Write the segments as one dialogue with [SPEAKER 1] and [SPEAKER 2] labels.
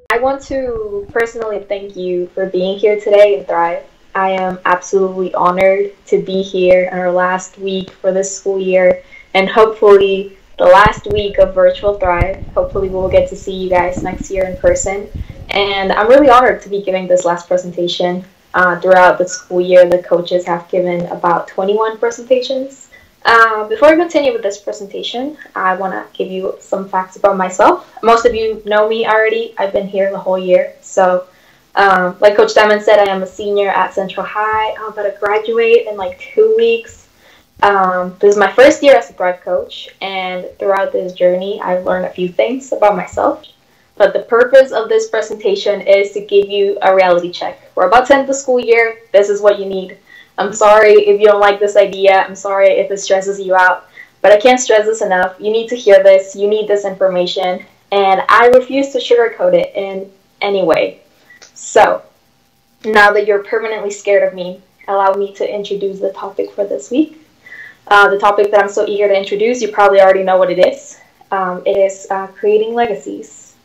[SPEAKER 1] I want to personally thank you for being here today in Thrive. I am absolutely honored to be here in our last week for this school year and hopefully the last week of Virtual Thrive. Hopefully we'll get to see you guys next year in person. And I'm really honored to be giving this last presentation. Throughout the school year, the coaches have given about 21 presentations. Before we continue with this presentation, I want to give you some facts about myself. Most of you know me already. I've been here the whole year. So, like Coach Diamond said, I am a senior at Central High. I'm about to graduate in like 2 weeks. This is my first year as a Thrive coach, and throughout this journey, I've learned a few things about myself. But the purpose of this presentation is to give you a reality check. We're about to end the school year. This is what you need. I'm sorry if you don't like this idea. I'm sorry if it stresses you out. But I can't stress this enough. You need to hear this. You need this information. And I refuse to sugarcoat it in any way. So, now that you're permanently scared of me, allow me to introduce the topic for this week. The topic that I'm so eager to introduce, you probably already know what it is. It is creating legacies.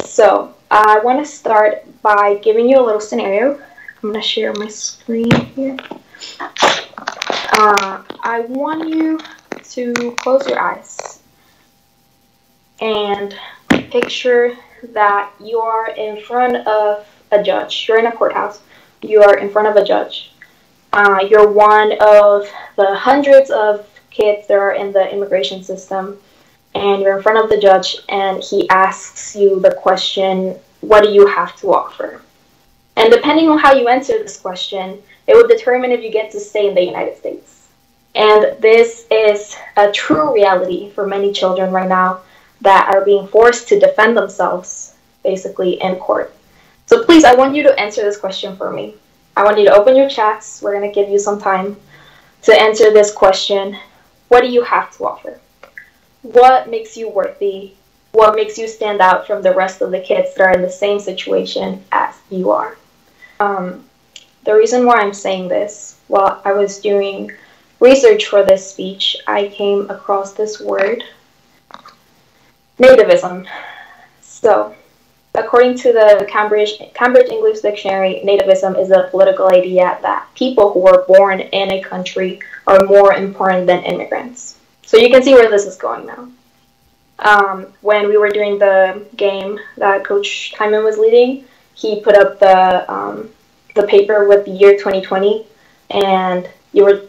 [SPEAKER 1] So, I want to start by giving you a little scenario. I'm going to share my screen here. I want you to close your eyes and picture that you are in front of a judge. You're in a courthouse. You are in front of a judge. You're one of the hundreds of kids that are in the immigration system. And you're in front of the judge, and he asks you the question, what do you have to offer? And depending on how you answer this question, it will determine if you get to stay in the United States. And this is a true reality for many children right now that are being forced to defend themselves, basically, in court. So please, I want you to answer this question for me. I want you to open your chats. We're going to give you some time to answer this question. What do you have to offer? What makes you worthy? What makes you stand out from the rest of the kids that are in the same situation as you are? The reason why I'm saying this, while I was doing research for this speech, I came across this word, nativism. So, according to the Cambridge English Dictionary, nativism is a political idea that people who were born in a country are more important than immigrants. So you can see where this is going now. When we were doing the game that Coach Hyman was leading, he put up the paper with the year 2020, and you were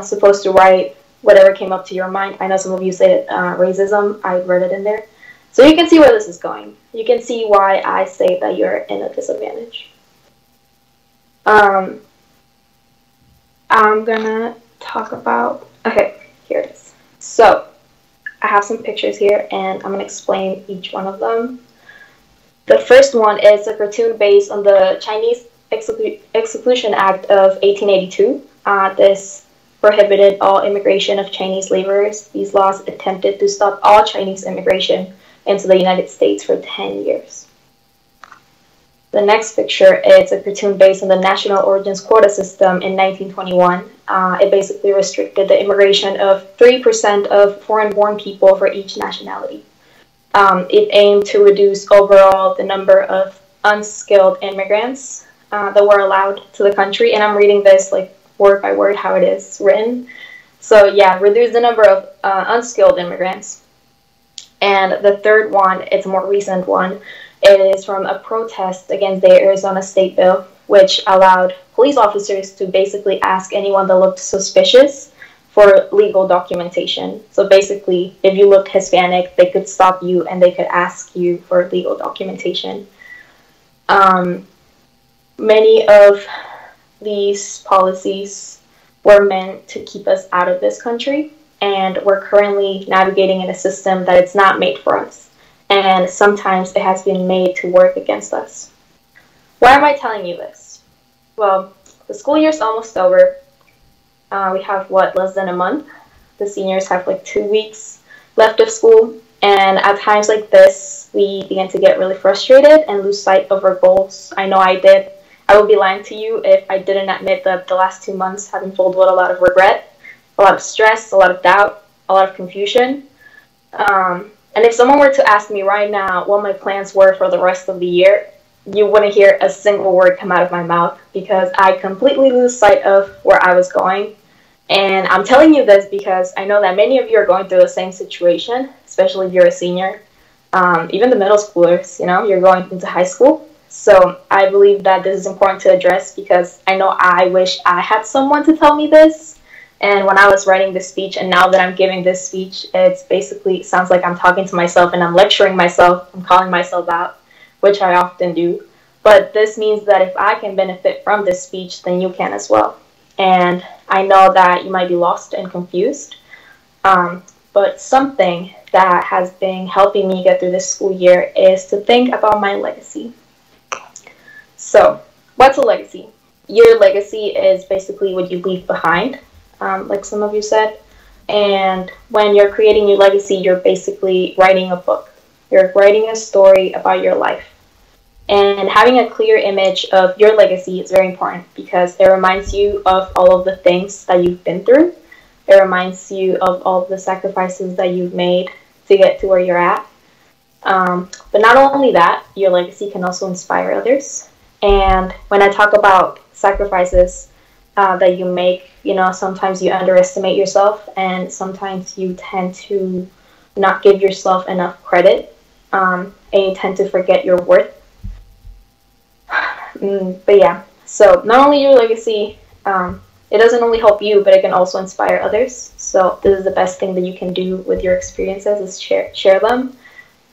[SPEAKER 1] supposed to write whatever came up to your mind. I know some of you said racism. I read it in there. So you can see where this is going. You can see why I say that you're in a disadvantage. I'm gonna talk about, okay, here it is. So, I have some pictures here, and I'm going to explain each one of them. The first one is a cartoon based on the Chinese Exclusion Act of 1882. This prohibited all immigration of Chinese laborers. These laws attempted to stop all Chinese immigration into the United States for 10 years. The next picture is a cartoon based on the National Origins Quota System in 1921. It basically restricted the immigration of 3% of foreign-born people for each nationality. It aimed to reduce overall the number of unskilled immigrants that were allowed to the country. And I'm reading this like word by word how it is written. So yeah, reduce the number of unskilled immigrants. And the third one, it's a more recent one. It is from a protest against the Arizona state bill, which allowed police officers to basically ask anyone that looked suspicious for legal documentation. So basically, if you looked Hispanic, they could stop you and they could ask you for legal documentation. Many of these policies were meant to keep us out of this country, and we're currently navigating in a system that it's not made for us. And sometimes it has been made to work against us. Why am I telling you this? Well, the school year's almost over. We have, less than a month? The seniors have like 2 weeks left of school. And at times like this, we begin to get really frustrated and lose sight of our goals. I know I did. I would be lying to you if I didn't admit that the last 2 months have been filled with a lot of regret, a lot of stress, a lot of doubt, a lot of confusion. And if someone were to ask me right now what my plans were for the rest of the year, you wouldn't hear a single word come out of my mouth because I completely lose sight of where I was going. And I'm telling you this because I know that many of you are going through the same situation, especially if you're a senior. Even the middle schoolers, you're going into high school. So I believe that this is important to address because I know I wish I had someone to tell me this. And when I was writing this speech and now that I'm giving this speech, it's basically sounds like I'm talking to myself and I'm lecturing myself, I'm calling myself out, which I often do. But this means that if I can benefit from this speech, then you can as well. And I know that you might be lost and confused, but something that has been helping me get through this school year is to think about my legacy. So, what's a legacy? Your legacy is basically what you leave behind, like some of you said. And when you're creating your legacy, you're basically writing a book. You're writing a story about your life. And having a clear image of your legacy is very important because it reminds you of all of the things that you've been through. It reminds you of all of the sacrifices that you've made to get to where you're at. But not only that, your legacy can also inspire others. And when I talk about sacrifices that you make, sometimes you underestimate yourself and sometimes you tend to not give yourself enough credit and you tend to forget your worth. But yeah, so not only your legacy, it doesn't only help you, but it can also inspire others. So this is the best thing that you can do with your experiences is share them.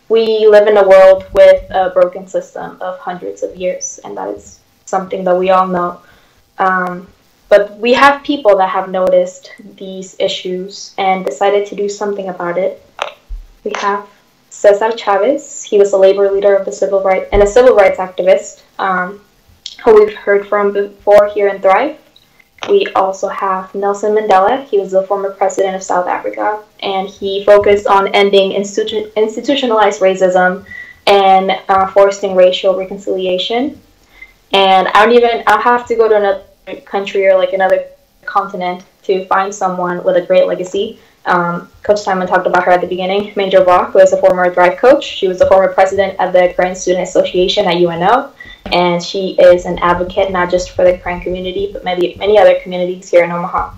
[SPEAKER 1] We live in a world with a broken system of hundreds of years, and that is something that we all know. But we have people that have noticed these issues and decided to do something about it. We have Cesar Chavez. He was a labor leader of the civil rights and a civil rights activist who we've heard from before here in Thrive. We also have Nelson Mandela. He was the former president of South Africa, and he focused on ending institutionalized racism and fostering racial reconciliation. And I'll have to go to another country or like another continent to find someone with a great legacy. Coach Simon talked about her at the beginning. Major Rock, who is a former Thrive coach. She was the former president of the Grand Student Association at UNO. And she is an advocate not just for the Korean community, but many other communities here in Omaha.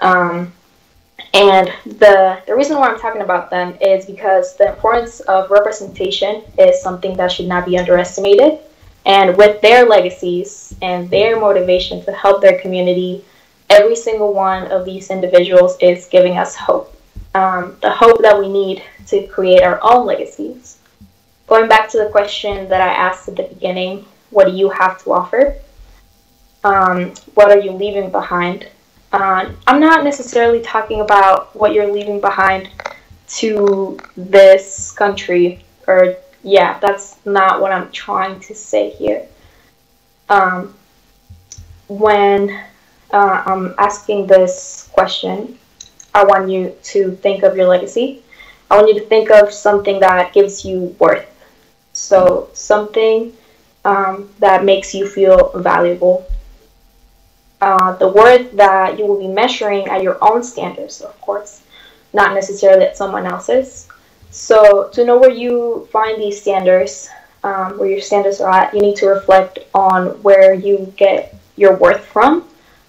[SPEAKER 1] And the reason why I'm talking about them is because the importance of representation is something that should not be underestimated. And with their legacies and their motivation to help their community, every single one of these individuals is giving us hope. The hope that we need to create our own legacies. Going back to the question that I asked at the beginning, what do you have to offer? What are you leaving behind? I'm not necessarily talking about what you're leaving behind to this country, or yeah, that's not what I'm trying to say here. When I'm asking this question, I want you to think of your legacy. I want you to think of something that gives you worth. So something that makes you feel valuable. The worth that you will be measuring at your own standards, of course, not necessarily at someone else's. So to know where you find these standards, where your standards are at, you need to reflect on where you get your worth from.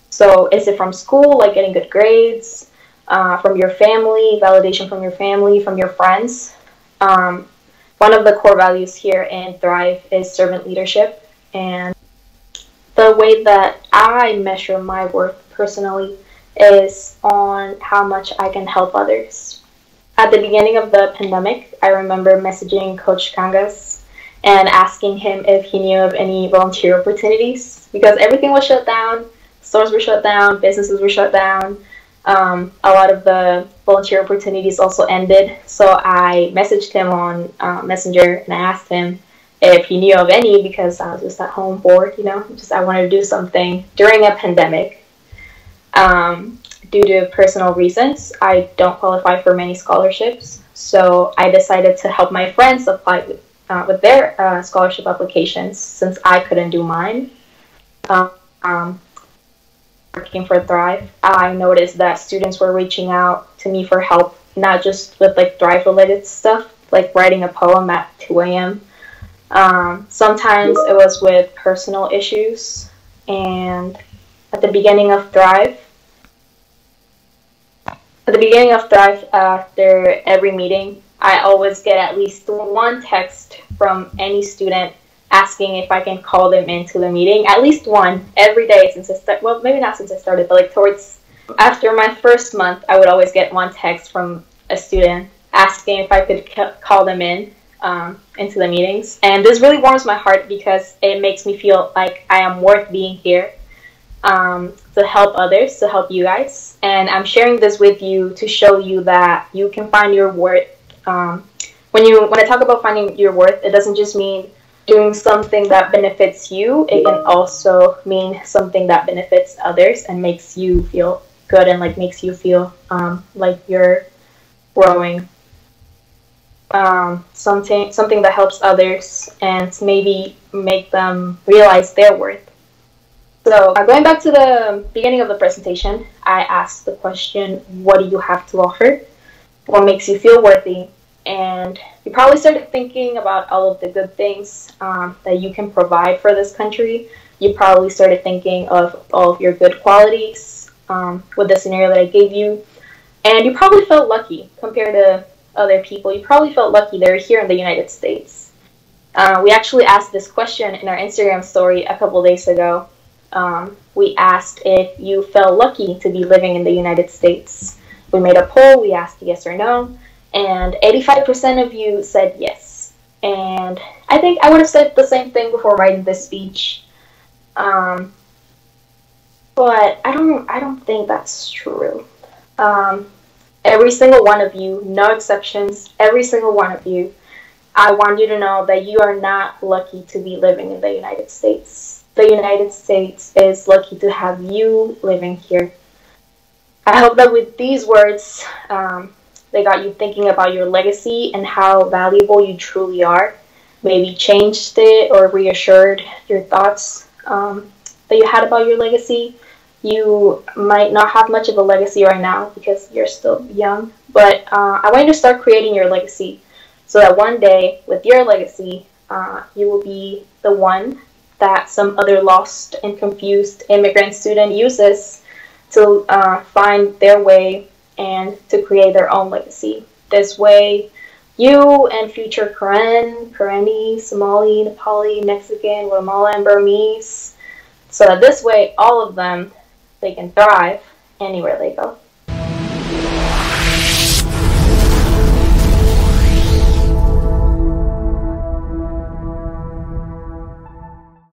[SPEAKER 1] So is it from school, like getting good grades, from your family, validation from your family, from your friends? One of the core values here in Thrive is servant leadership. And the way that I measure my worth personally is on how much I can help others. At the beginning of the pandemic, I remember messaging Coach Kangas and asking him if he knew of any volunteer opportunities because everything was shut down, stores were shut down, businesses were shut down. A lot of the volunteer opportunities also ended, so I messaged him on Messenger and I asked him if he knew of any because I was just at home bored, I wanted to do something during a pandemic. Due to personal reasons, I don't qualify for many scholarships, so I decided to help my friends apply with their scholarship applications since I couldn't do mine. Working for Thrive, I noticed that students were reaching out to me for help not just with like Thrive related stuff, like writing a poem at 2 a.m. Sometimes it was with personal issues, and at the beginning of Thrive, after every meeting, I always get at least one text from any student asking if I can call them into the meeting. At least one every day since I started. Well, maybe not since I started, but like towards after my first month, I would always get one text from a student asking if I could call them into the meetings. And this really warms my heart because it makes me feel like I am worth being here, to help others, to help you guys. And I'm sharing this with you to show you that you can find your worth. When I talk about finding your worth, it doesn't just mean doing something that benefits you. It can also mean something that benefits others and makes you feel good, and like makes you feel like you're growing. Something that helps others and maybe make them realize their worth. So going back to the beginning of the presentation, I asked the question, what do you have to offer? What makes you feel worthy? And you probably started thinking about all of the good things that you can provide for this country. You probably started thinking of all of your good qualities with the scenario that I gave you. And you probably felt lucky compared to other people. You probably felt lucky they're here in the United States. We actually asked this question in our Instagram story a couple days ago. We asked if you felt lucky to be living in the United States. We made a poll, we asked yes or no, and 85% of you said yes. And I think I would have said the same thing before writing this speech. But I don't think that's true. Every single one of you, no exceptions, every single one of you, I want you to know that you are not lucky to be living in the United States. The United States is lucky to have you living here. I hope that with these words, they got you thinking about your legacy and how valuable you truly are. Maybe changed it or reassured your thoughts that you had about your legacy. You might not have much of a legacy right now because you're still young, but I want you to start creating your legacy so that one day, with your legacy, you will be the one that some other lost and confused immigrant student uses to find their way and to create their own legacy. This way, you and future Kareni, Somali, Nepali, Mexican, Guatemala, and Burmese, so that this way, all of them, they can thrive anywhere they go.